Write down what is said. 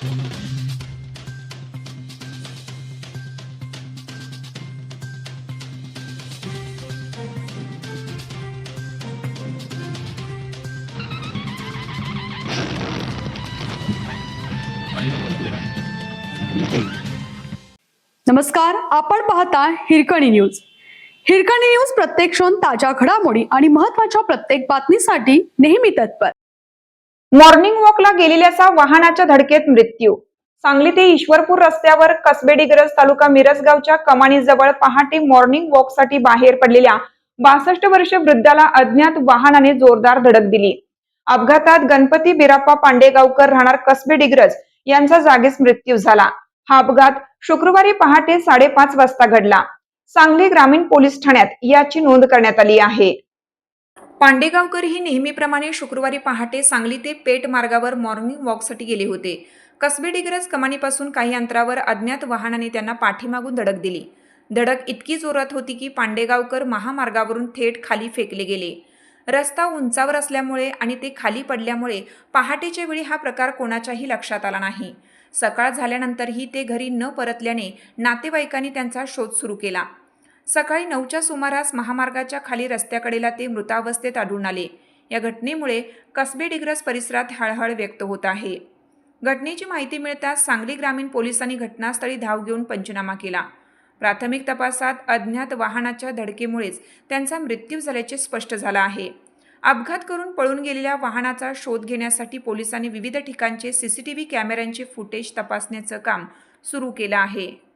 नमस्कार, आपण पाहता हिरकणी न्यूज. हिरकणी न्यूज प्रत्येक क्षण ताज्या घडामोडी आणि महत्त्वाच्या प्रत्येक बातमीसाठी नेहमी तत्पर. मॉर्निंग वॉकला गेलेल्याचा वाहनाच्या धडकेत मृत्यू. सांगली ते ईश्वरपूर रस्त्यावर कसबे डिग्रज तालुका मिरजगावच्या कमानीजवळ पहाटे मॉर्निंग वॉकसाठी बाहेर पडलेल्या 62 वर्षीय वृद्धाला अज्ञात वाहनाने जोरदार धडक दिली. अपघातात गणपती बिराप्पा पांडेगावकर राहणार कसबे डिग्रज यांचा जागीच मृत्यू झाला. हा अपघात शुक्रवारी पहाटे 5:30 वाजता घडला. सांगली ग्रामीण पोलीस ठाण्यात याची नोंद करण्यात आली आहे. पांडेगावकर ही नेहमीप्रमाणे शुक्रवारी पहाटे सांगली ते पेठ मार्गावर मॉर्निंग वॉकसाठी गेले होते. कसबे डिग्रज कमानीपासून काही अंतरावर अज्ञात वाहनाने त्यांना पाठीमागून धडक दिली. धडक इतकी जोरात होती की पांडेगावकर महामार्गावरून थेट खाली फेकले गेले. रस्ता उंचावर असल्यामुळे आणि ते खाली पडल्यामुळे पहाटेच्या वेळी हा प्रकार कोणाच्याही लक्षात आला नाही. सकाळ झाल्यानंतरही ते घरी न परतल्याने नातेवाईकांनी त्यांचा शोध सुरू केला. सकाळी 9च्या सुमारास महामार्गाच्या खाली रस्त्याकडेला ते मृतावस्थेत आढळून आले. या घटनेमुळे कसबे डिग्रज परिसरात हळहळ व्यक्त होत आहे. घटनेची माहिती मिळताच सांगली ग्रामीण पोलिसांनी घटनास्थळी धाव घेऊन पंचनामा केला. प्राथमिक तपासात अज्ञात वाहनाच्या धडकेमुळेच त्यांचा मृत्यू झाल्याचे स्पष्ट झालं आहे. अपघात करून पळून गेलेल्या वाहनाचा शोध घेण्यासाठी पोलिसांनी विविध ठिकाणचे CCTV कॅमेऱ्यांचे फुटेज तपासण्याचं काम सुरू केलं आहे.